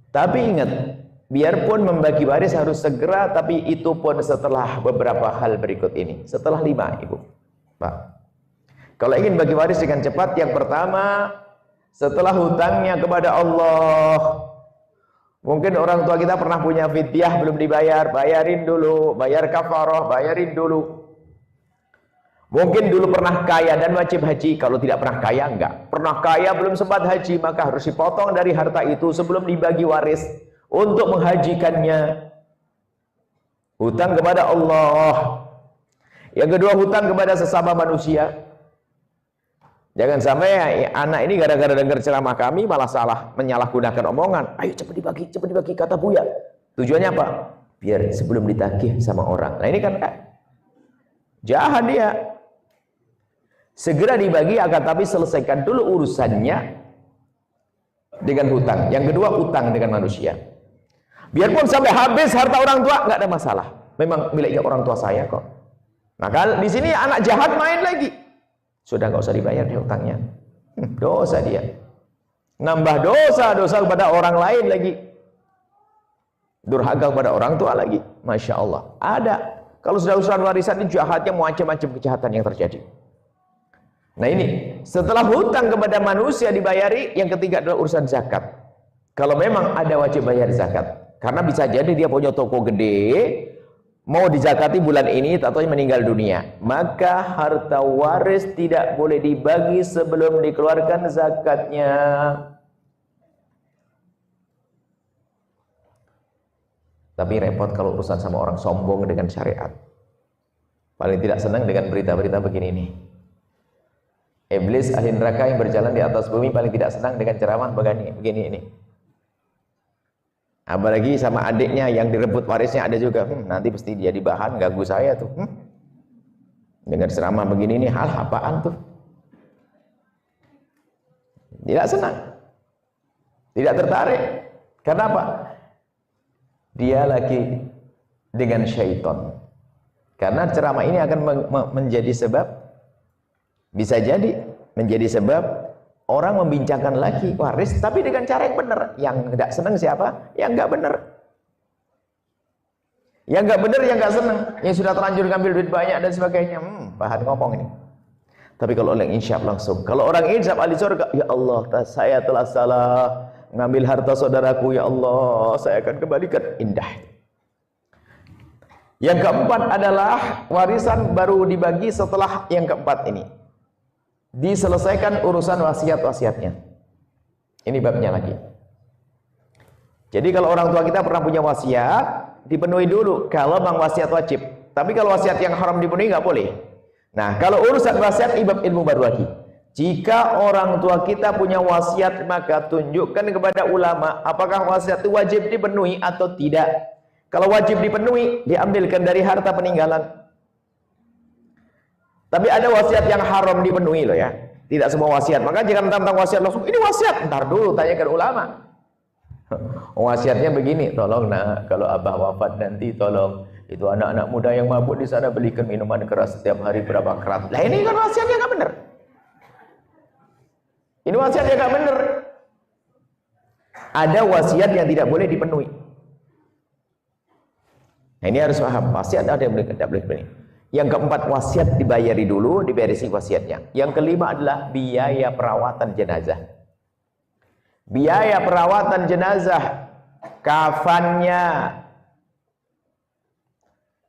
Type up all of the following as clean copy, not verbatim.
Tapi ingat, biarpun membagi waris harus segera, tapi itu pun setelah beberapa hal berikut ini. Setelah 5, Ibu, Pak. Kalau ingin bagi waris dengan cepat, yang pertama, setelah hutangnya kepada Allah. Mungkin orang tua kita pernah punya fidyah belum dibayar, bayarin dulu, bayar kafarah, bayarin dulu. Mungkin dulu pernah kaya dan wajib haji, kalau tidak pernah kaya enggak. Pernah kaya belum sempat haji, maka harus dipotong dari harta itu sebelum dibagi waris untuk menghajikannya. Hutang kepada Allah. Yang kedua, hutang kepada sesama manusia. Jangan sampai anak ini gara-gara dengar ceramah kami malah salah menyalahgunakan omongan. Ayo cepat dibagi, kata Buya. Tujuannya apa? Biar sebelum ditagih sama orang. Nah ini kan jahat dia. Segera dibagi, akan tapi selesaikan dulu urusannya dengan hutang. Yang kedua, hutang dengan manusia. Biarpun sampai habis harta orang tua, nggak ada masalah. Memang miliknya orang tua saya kok. Maka di sini anak jahat main lagi. Sudah nggak usah dibayar dia hutangnya. Dosa dia. Nambah dosa kepada orang lain lagi. Durhaka kepada orang tua lagi. Masya Allah. Ada. Kalau sudah urusan warisan ini jahatnya macam-macam kejahatan yang terjadi. Nah ini, setelah hutang kepada manusia dibayari, yang ketiga adalah urusan zakat. Kalau memang ada wajib bayar zakat, karena bisa jadi dia punya toko gede, mau dizakati bulan ini, atau meninggal dunia, maka harta waris tidak boleh dibagi sebelum dikeluarkan zakatnya. Tapi repot kalau urusan sama orang sombong dengan syariat. Paling tidak senang dengan berita-berita begini nih. Iblis ahli neraka yang berjalan di atas bumi paling tidak senang dengan ceramah begini ini. Apalagi sama adiknya yang direbut warisnya ada juga. Nanti pasti dia dibahan, ganggu saya tuh. Dengan ceramah begini ini, hal apaan tuh? Tidak senang. Tidak tertarik. Kenapa? Dia lagi dengan syaitan. Karena ceramah ini akan menjadi sebab, bisa jadi menjadi sebab orang membincangkan lagi waris, tapi dengan cara yang benar. Yang tidak senang siapa? Yang nggak benar. Yang nggak benar, yang nggak senang. Yang sudah terlanjur ngambil duit banyak dan sebagainya. Bahan ngomong ini. Tapi kalau orang insaf langsung. Kalau orang insaf ahli surga, ya Allah, saya telah salah ngambil harta saudaraku, ya Allah, saya akan kembalikan. Indah. Yang keempat adalah warisan baru dibagi setelah yang keempat ini. Diselesaikan urusan wasiat-wasiatnya. Ini babnya lagi. Jadi kalau orang tua kita pernah punya wasiat, dipenuhi dulu kalau bang wasiat wajib. Tapi kalau wasiat yang haram dipenuhi nggak boleh. Nah, kalau urusan wasiat ilmu baru lagi. Jika orang tua kita punya wasiat, maka tunjukkan kepada ulama apakah wasiat itu wajib dipenuhi atau tidak. Kalau wajib dipenuhi, diambilkan dari harta peninggalan. Tapi ada wasiat yang haram dipenuhi loh ya. Tidak semua wasiat. Maka jangan tentang wasiat langsung, ini wasiat. Ntar dulu tanyakan ulama. Wasiatnya begini, tolong nak, kalau abah wafat nanti tolong itu anak-anak muda yang mabuk di sana belikan minuman keras setiap hari berapa kerat. Lah ini kan wasiatnya nggak benar. Ini wasiatnya nggak benar. Ada wasiat yang tidak boleh dipenuhi. Nah ini harus paham. Wasiat ada yang tidak boleh dipenuhi. Yang keempat, wasiat dibayari dulu, diberisi wasiatnya. Yang kelima adalah biaya perawatan jenazah. Biaya perawatan jenazah, kafannya.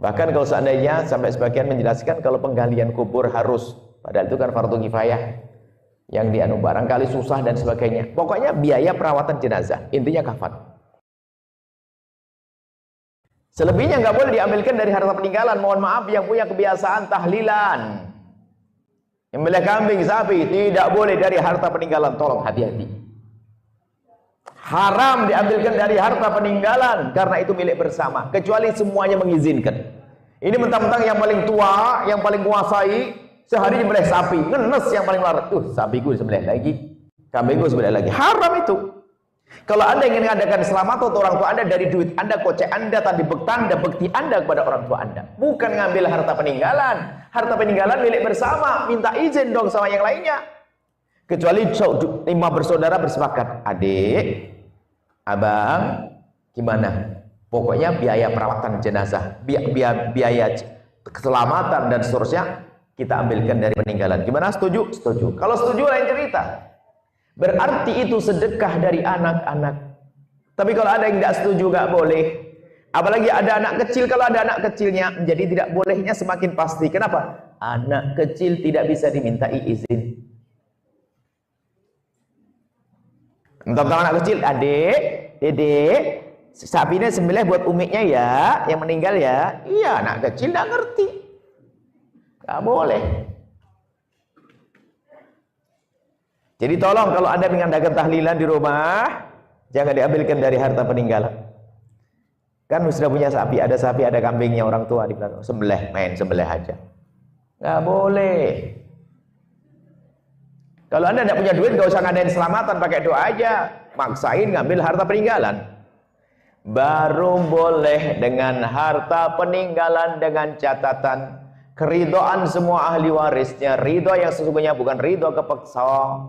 Bahkan kalau seandainya sampai sebagian menjelaskan kalau penggalian kubur harus, padahal itu kan fardu kifayah yang dianu barangkali susah dan sebagainya. Pokoknya biaya perawatan jenazah, intinya kafan. Selebihnya nggak boleh diambilkan dari harta peninggalan. Mohon maaf yang punya kebiasaan tahlilan, menyembelih kambing, sapi, tidak boleh dari harta peninggalan. Tolong hati-hati. Haram diambilkan dari harta peninggalan karena itu milik bersama. Kecuali semuanya mengizinkan. Ini mentang-mentang yang paling tua, yang paling menguasai, sehari nyembelih sapi, ngenes yang paling larut. Sapiku disembelih lagi, kambingku disembelih lagi. Haram itu. Kalau anda ingin mengadakan selamat untuk orang tua anda dari duit anda, kocek anda, tadi bekti anda kepada orang tua anda. Bukan ngambil harta peninggalan. Harta peninggalan milik bersama. Minta izin dong sama yang lainnya. Kecuali 5 bersaudara bersepakat. Adik, abang, gimana? Pokoknya biaya perawatan jenazah, biaya keselamatan dan seterusnya kita ambilkan dari peninggalan. Gimana? Setuju? Setuju. Kalau setuju lain cerita. Berarti itu sedekah dari anak-anak. Tapi kalau ada yang tidak setuju, nggak boleh. Apalagi ada anak kecil, kalau ada anak kecilnya, menjadi tidak bolehnya semakin pasti. Kenapa? Anak kecil tidak bisa dimintai izin. Tentang anak kecil, adik, dedek, sapinya sembelih buat umiknya ya, yang meninggal ya. Iya, anak kecil nggak ngerti. Nggak boleh. Jadi tolong kalau Anda mengadakan tahlilan di rumah, jangan diambilkan dari harta peninggalan. Kan sudah punya sapi, ada kambingnya orang tua di belakang. Sembelih, main sembelih aja. Nggak boleh. Kalau Anda tidak punya duit, nggak usah ngadain selamatan, pakai doa aja. Maksain ngambil harta peninggalan. Baru boleh dengan harta peninggalan dengan catatan keridhaan semua ahli warisnya. Ridho yang sesungguhnya bukan ridho kepaksa.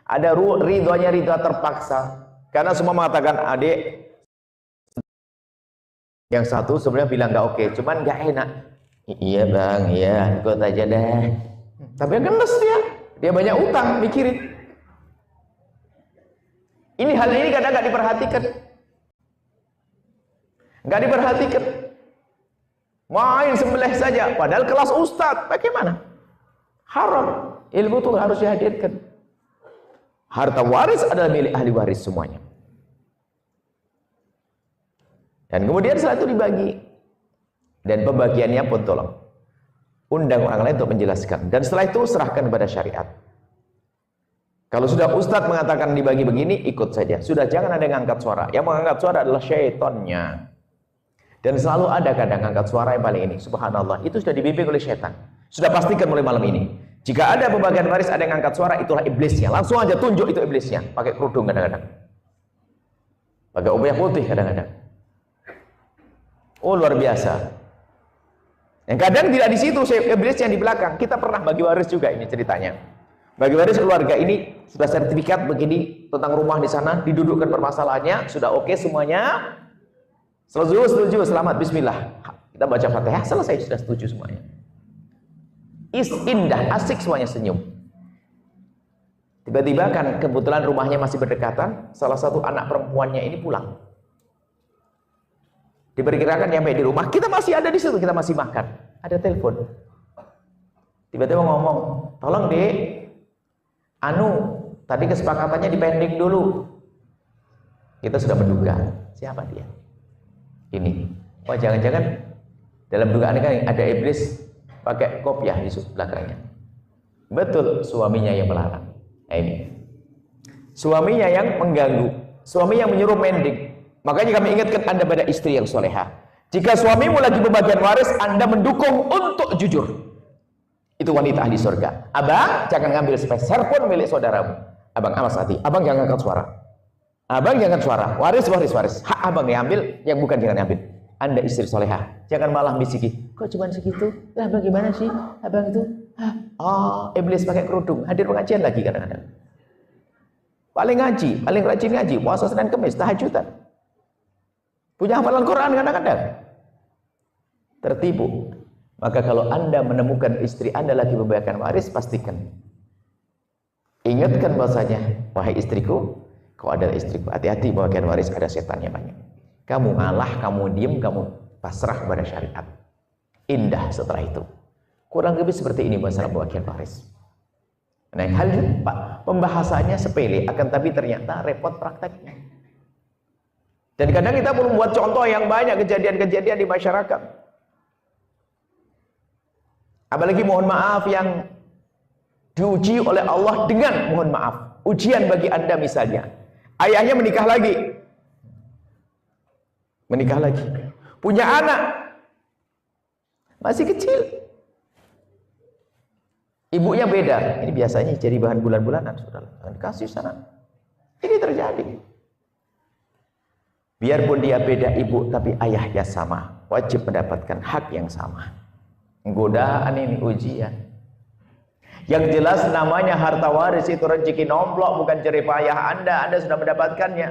Ada ridhonya ridho terpaksa. Karena semua mengatakan, adik, yang satu sebenarnya bilang nggak oke, cuman nggak enak. Iya bang, iya, ikut aja deh. Tapi gemes dia banyak utang, mikirin. Hal ini kadang nggak diperhatikan. Nggak diperhatikan. Main sembelih saja, padahal kelas ustadz, bagaimana? Haram. Ilmu itu harus dihadirkan. Harta waris adalah milik ahli waris semuanya. Dan kemudian setelah itu dibagi. Dan pembagiannya pun tolong undang orang lain untuk menjelaskan. Dan setelah itu serahkan kepada syariat. Kalau sudah ustadz mengatakan dibagi begini, ikut saja. Sudah, jangan ada yang angkat suara. Yang mengangkat suara adalah syaitannya. Dan selalu ada kadang angkat suara yang paling ini. Subhanallah, itu sudah dibimbing oleh syaitan. Sudah pastikan mulai malam ini. Jika ada pembagian waris, ada yang angkat suara, itulah iblisnya. Langsung aja tunjuk itu iblisnya. Pakai kerudung kadang-kadang. Pakai ubah putih kadang-kadang. Oh, luar biasa. Yang kadang tidak di situ, iblis yang di belakang. Kita pernah bagi waris juga, ini ceritanya. Bagi waris keluarga ini sudah sertifikat begini tentang rumah di sana, didudukkan permasalahannya, sudah oke semuanya. Setuju, selamat, bismillah. Kita baca Fatihah, selesai, sudah setuju semuanya. Indah, asik semuanya, senyum. Tiba-tiba kan kebetulan rumahnya masih berdekatan, salah satu anak perempuannya ini pulang. Diperkirakan nyampe di rumah, kita masih ada di situ, kita masih makan. Ada telepon. Tiba-tiba ngomong, tolong dek, tadi kesepakatannya dipending dulu. Kita sudah menduga, siapa dia? Ini. Oh, jangan-jangan dalam dugaan ini kan ada iblis pakai kopiah di belakangnya. Betul, suaminya yang melarang. Ini. Suaminya yang mengganggu, suami yang menyuruh mending. Makanya kami ingatkan Anda pada istri yang solehah. Jika suamimu lagi pembagian waris, Anda mendukung untuk jujur. Itu wanita ahli surga. Abang, jangan ngambil sepeser pun milik saudaramu. Abang, awas hati. Abang jangan angkat suara. Abang jangan suara. Waris. Hak abang diambil, yang bukan jangan ambil. Anda istri solehah. Jangan malah bisiki. Kok cuma segitu? Lah bagaimana sih? Abang itu? Iblis pakai kerudung. Hadir pengajian lagi kadang-kadang. Paling ngaji, paling rajin ngaji. Puasa Senin Kamis, tahajudan. Punya hafalan Quran kadang-kadang. Tertipu. Maka kalau Anda menemukan istri Anda lagi membayarkan waris, pastikan. Ingatkan bahasanya, wahai istriku, kau adalah istriku. Hati-hati membagian waris, ada setannya banyak. Kamu ngalah, kamu diem, kamu pasrah kepada syariat. Indah setelah itu. Kurang lebih seperti ini masalah pembagian waris. Nah, hal ini pembahasannya sepele, akan tapi ternyata repot prakteknya. Dan kadang kita perlu membuat contoh yang banyak kejadian-kejadian di masyarakat. Apalagi mohon maaf yang diuji oleh Allah dengan mohon maaf. Ujian bagi Anda misalnya. Ayahnya menikah lagi. Menikah lagi. Punya anak. Masih kecil. Ibunya beda. Ini biasanya jadi bahan bulan-bulanan. Saudara. Kasih sana. Ini terjadi. Biarpun dia beda ibu, tapi ayahnya sama. Wajib mendapatkan hak yang sama. Godaan ini ujian. Yang jelas namanya harta waris itu rezeki nomplok, bukan jerih payah Anda. Anda sudah mendapatkannya.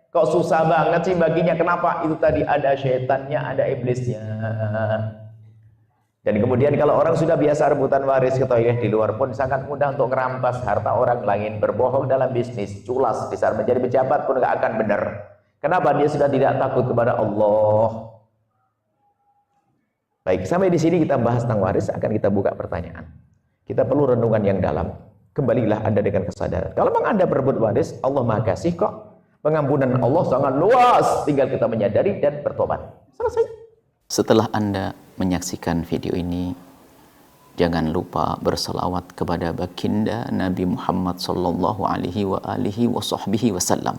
Kok susah banget sih baginya? Kenapa? Itu tadi ada syaitannya, ada iblisnya. Dan kemudian kalau orang sudah biasa rebutan waris, ketahui di luar pun sangat mudah untuk merampas harta orang lain, berbohong dalam bisnis, culas, besar menjadi pejabat pun nggak akan benar. Kenapa? Dia sudah tidak takut kepada Allah. Baik, sampai di sini kita bahas tentang waris, akan kita buka pertanyaan. Kita perlu renungan yang dalam. Kembalilah Anda dengan kesadaran. Kalau memang Anda berebut waris, Allah Maha Kasih kok. Pengampunan Allah sangat luas, tinggal kita menyadari dan bertobat. Selesai. Setelah Anda menyaksikan video ini, jangan lupa berselawat kepada baginda Nabi Muhammad sallallahu alaihi wa alihi wa sahbihi wasallam.